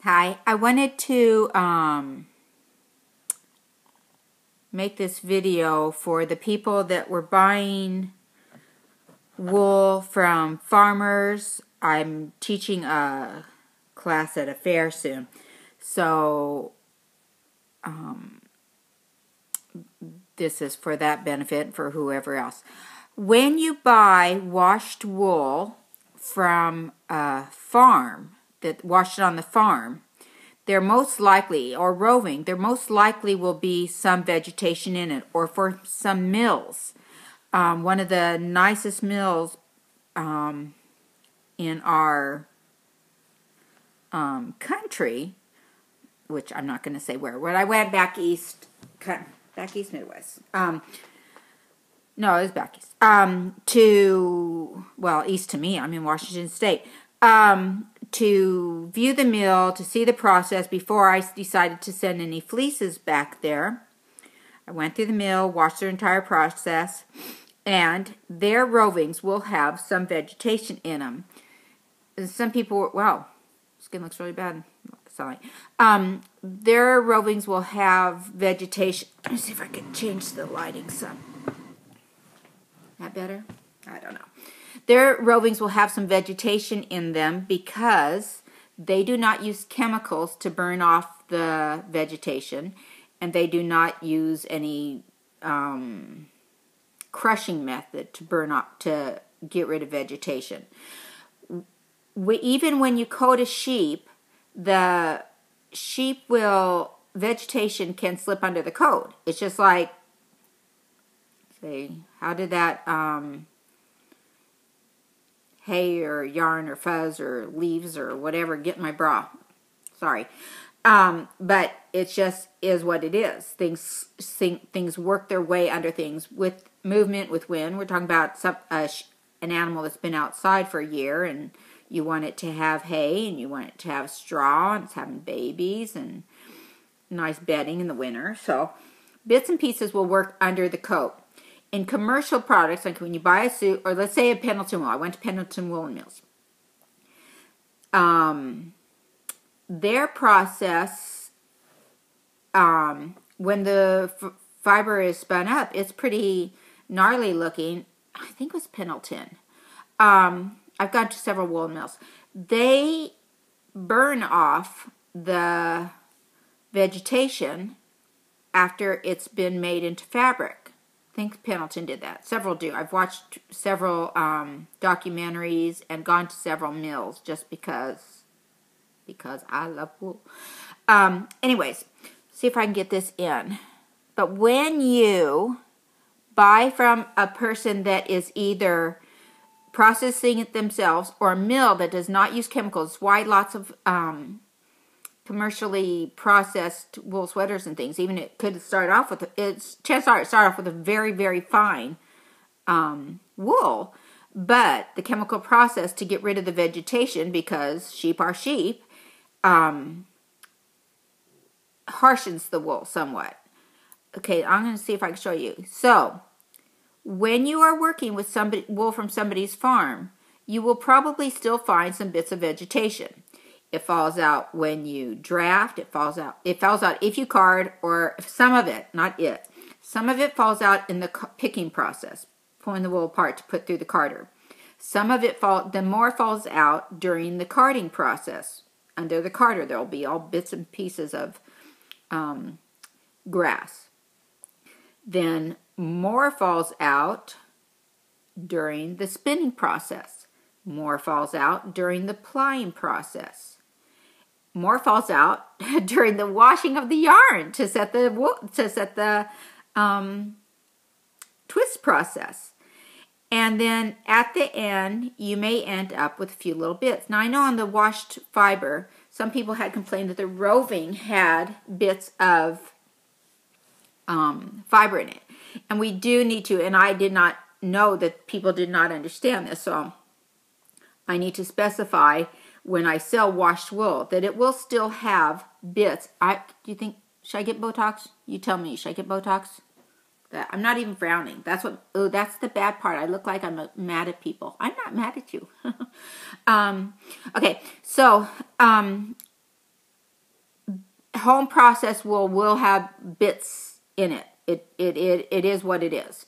Hi, I wanted to make this video for the people that were buying wool from farmers. I'm teaching a class at a fair soon, so this is for that benefit for whoever else. When you buy washed wool from a farm, that washed it on the farm, there most likely, or roving, there most likely will be some vegetation in it, or for some mills. One of the nicest mills in our country, which I'm not going to say where. When I went back east Midwest. No, it was back east. East to me. I'm in Washington State. To view the mill, to see the process before I decided to send any fleeces back there. I went through the mill, watched their entire process, and their rovings will have some vegetation in them. Some people, wow, skin looks really bad. Sorry. Their rovings will have vegetation. Let me see if I can change the lighting some. That better? I don't know. Their rovings will have some vegetation in them because they do not use chemicals to burn off the vegetation, and they do not use any crushing method to get rid of vegetation. Even when you coat a sheep, the sheep vegetation can slip under the coat. It's just like, say, how did that hay or yarn or fuzz or leaves or whatever get in my bra? Sorry. But it just is what it is. Things work their way under things with movement, with wind. We're talking about an animal that's been outside for a year, and you want it to have hay, and you want it to have straw, and it's having babies, and nice bedding in the winter. So bits and pieces will work under the coat. In commercial products, like when you buy a suit, or let's say a Pendleton Wool. I went to Pendleton Woolen Mills. Their process, when the fiber is spun up, it's pretty gnarly looking. I think it was Pendleton. I've gone to several woolen mills. They burn off the vegetation after it's been made into fabric. I think Pendleton did that. Several do. I've watched several documentaries and gone to several mills just because I love wool. Anyways, see if I can get this in. But when you buy from a person that is either processing it themselves or a mill that does not use chemicals, why lots of commercially processed wool sweaters and things, even it could start off with a very, very fine wool, but the chemical process to get rid of the vegetation, because sheep are sheep, harshens the wool somewhat. Okay, I'm going to see if I can show you. So when you are working with wool from somebody's farm, you will probably still find some bits of vegetation. It falls out when you draft. It falls out if you card, or some of it, not it. Some of it falls out in the picking process, pulling the wool apart to put through the carder. Some of it more falls out during the carding process. Under the carder, there will be all bits and pieces of grass. Then more falls out during the spinning process. More falls out during the plying process. More falls out during the washing of the yarn to set the twist process. And then at the end, you may end up with a few little bits. Now, I know on the washed fiber, some people had complained that the roving had bits of fiber in it. And we do need to, and I did not know that people did not understand this, so I need to specify when I sell washed wool that it will still have bits. Do you think, should I get Botox? You tell me, should I get Botox? I'm not even frowning. That's the bad part. I look like I'm mad at people. I'm not mad at you. Okay, so home process wool will have bits in it. It is what it is.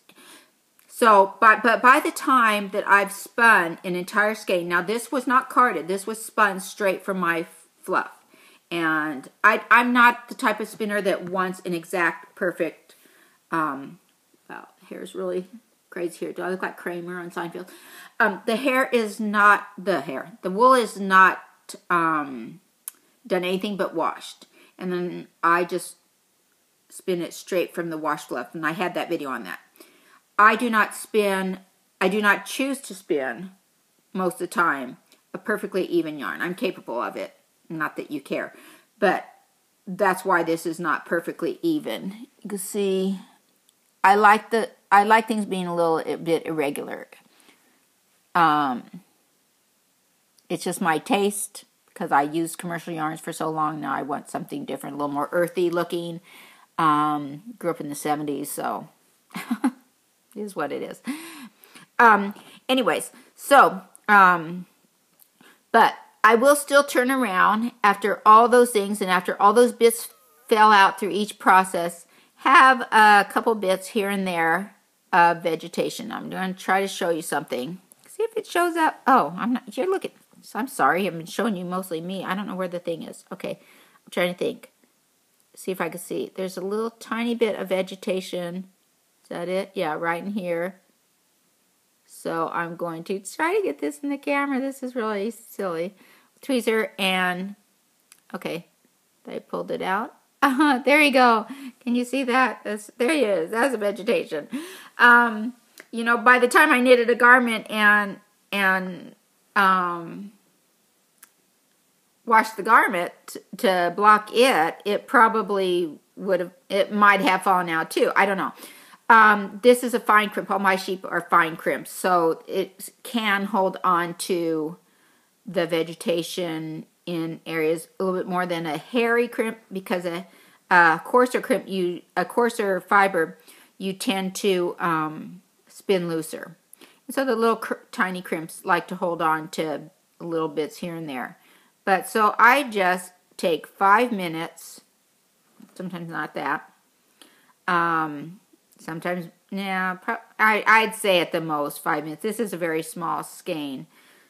So, but by the time that I've spun an entire skein, now this was not carded. This was spun straight from my fluff. And I'm not the type of spinner that wants an exact, perfect, well, hair's really crazy here. Do I look like Kramer on Seinfeld? The hair is not, the wool is not done anything but washed. And then I just spin it straight from the wash fluff. And I had that video on that. I do not choose to spin most of the time a perfectly even yarn. I'm capable of it. Not that you care. But that's why this is not perfectly even. You can see I like things being a little bit irregular. It's just my taste because I used commercial yarns for so long. Now I want something different, a little more earthy looking. Grew up in the 70s, so it is what it is. Anyways, so, but I will still turn around after all those things and after all those bits fell out through each process, have a couple bits here and there of vegetation. I'm going to try to show you something. See if it shows up. Oh, I'm not, you're looking, I'm sorry, I've been showing you mostly me. I don't know where the thing is. Okay, I'm trying to think. See if I can see. There's a little tiny bit of vegetation. Is that it? Yeah, right in here. So I'm going to try to get this in the camera. This is really silly. Tweezer and, okay, I pulled it out. There you go. Can you see that? There he is. That's a vegetation. You know, by the time I knitted a garment and washed the garment to block it, it probably would have, it might have fallen out too. I don't know. This is a fine crimp. All my sheep are fine crimps, so it can hold on to the vegetation in areas a little bit more than a hairy crimp, because a coarser crimp, a coarser fiber, you tend to spin looser. And so the little tiny crimps like to hold on to little bits here and there. But so I just take 5 minutes, sometimes not that. Sometimes, yeah, I'd say at the most 5 minutes. This is a very small skein,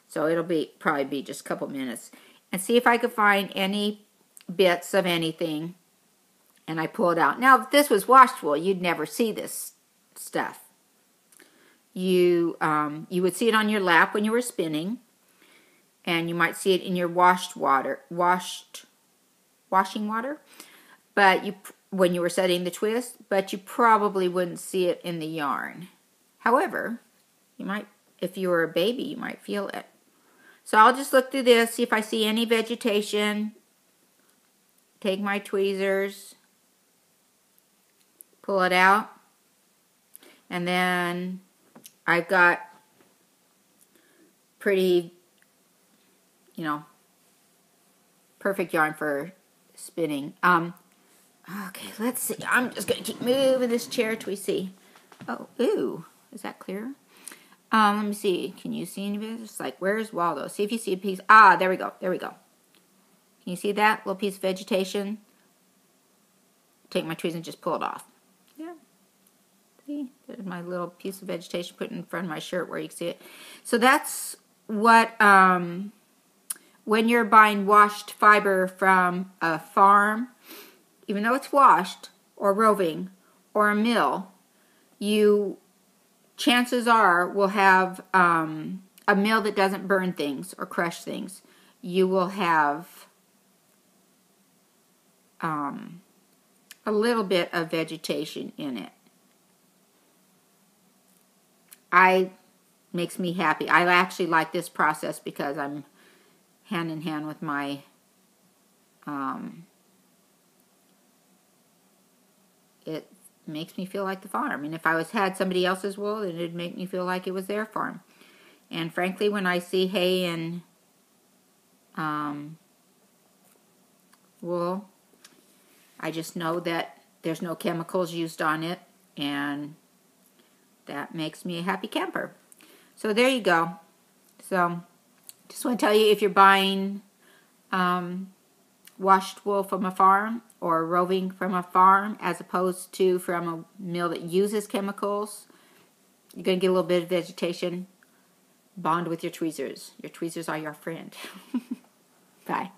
so it'll probably be just a couple minutes. And see if I could find any bits of anything, and I pull it out. Now, if this was washed wool, you'd never see this stuff. You would see it on your lap when you were spinning, and you might see it in your washing water, but when you were setting the twist, but you probably wouldn't see it in the yarn. However, you might, if you were a baby, you might feel it. So I'll just look through this, see if I see any vegetation. Take my tweezers, pull it out, and then I've got pretty, you know, perfect yarn for spinning. Okay, let's see. I'm just going to keep moving this chair till we see. Oh, ooh, is that clear? Let me see. Can you see any of it? It's like, where's Waldo? See if you see a piece. Ah, there we go. There we go. Can you see that little piece of vegetation? Take my tweezers and just pull it off. Yeah. See? There's my little piece of vegetation put in front of my shirt where you can see it. So that's what, when you're buying washed fiber from a farm, even though it's washed, or roving, or a mill, you, chances are, will have a mill that doesn't burn things or crush things. You will have a little bit of vegetation in it. Makes me happy. I actually like this process because I'm hand in hand with my it makes me feel like the farm. And if I had somebody else's wool, then it'd make me feel like it was their farm. And frankly, when I see hay and wool, I just know that there's no chemicals used on it, and that makes me a happy camper. So there you go. So just want to tell you, if you're buying washed wool from a farm or roving from a farm as opposed to from a mill that uses chemicals, you're going to get a little bit of vegetation. Bond with your tweezers. Your tweezers are your friend. Bye.